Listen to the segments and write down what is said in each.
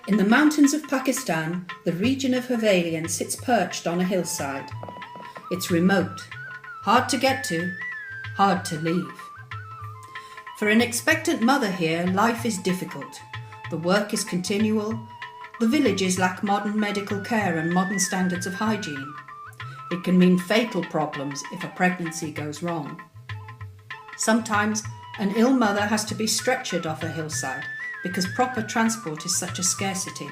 In the mountains of Pakistan, the region of Havelian sits perched on a hillside. It's remote, hard to get to, hard to leave. For an expectant mother here, life is difficult. The work is continual. The villages lack modern medical care and modern standards of hygiene. It can mean fatal problems if a pregnancy goes wrong. Sometimes an ill mother has to be stretchered off a hillside because proper transport is such a scarcity.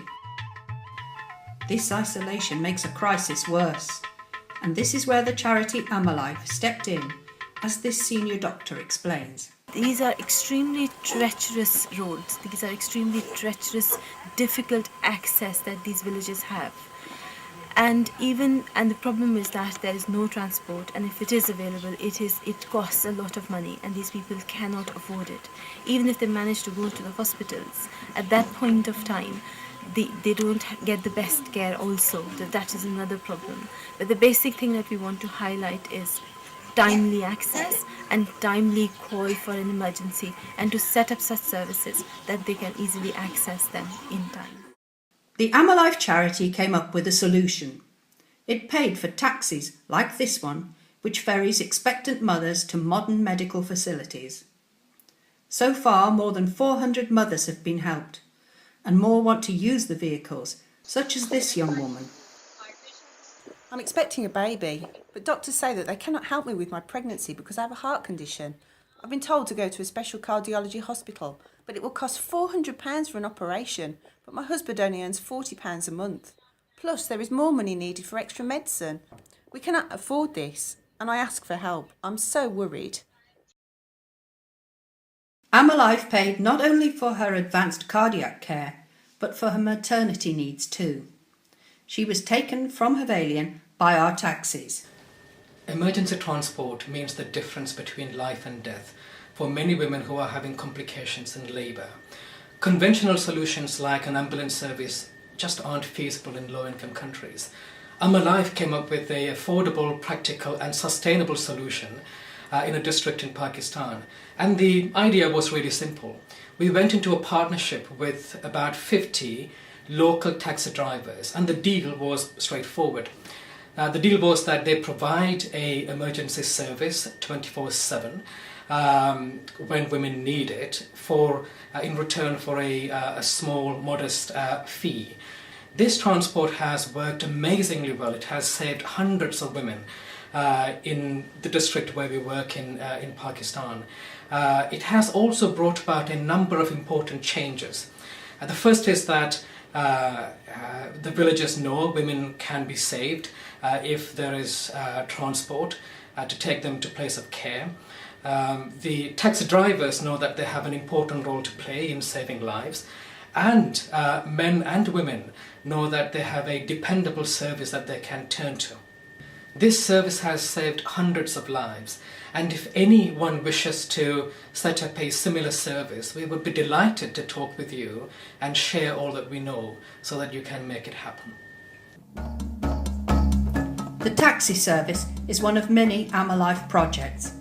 This isolation makes a crisis worse, and this is where the charity Ammalife stepped in, as this senior doctor explains. These are extremely treacherous roads. These are extremely treacherous, difficult access that these villages have. And the problem is that there is no transport, and if it is available, it costs a lot of money, and these people cannot afford it. Even if they manage to go to the hospitals, at that point of time, they don't get the best care also. That is another problem. But the basic thing that we want to highlight is timely access and timely call for an emergency, and to set up such services that they can easily access them in time. The Ammalife charity came up with a solution. It paid for taxis like this one, which ferries expectant mothers to modern medical facilities. So far, more than 400 mothers have been helped, and more want to use the vehicles, such as this young woman. I'm expecting a baby, but doctors say that they cannot help me with my pregnancy because I have a heart condition. I've been told to go to a special cardiology hospital, but it will cost £400 for an operation, but my husband only earns £40 a month. Plus, there is more money needed for extra medicine. We cannot afford this, and I ask for help. I'm so worried. Ammalife paid not only for her advanced cardiac care, but for her maternity needs too. She was taken from Havelian by our taxis. Emergency transport means the difference between life and death for many women who are having complications in labour. Conventional solutions like an ambulance service just aren't feasible in low-income countries. Ammalife came up with an affordable, practical and sustainable solution in a district in Pakistan. And the idea was really simple. We went into a partnership with about 50 local taxi drivers, and the deal was straightforward. The deal was that they provide an emergency service 24/7 when women need it, in return for a small, modest fee. This transport has worked amazingly well. It has saved hundreds of women in the district where we work in Pakistan. It has also brought about a number of important changes. The first is that the villagers know women can be saved if there is transport to take them to place of care. The taxi drivers know that they have an important role to play in saving lives, and men and women know that they have a dependable service that they can turn to. This service has saved hundreds of lives, and if anyone wishes to set up a similar service, we would be delighted to talk with you and share all that we know so that you can make it happen. The taxi service is one of many Ammalife projects.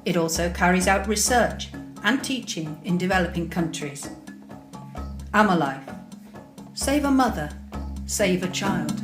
It also carries out research and teaching in developing countries. Ammalife. Save a mother, save a child.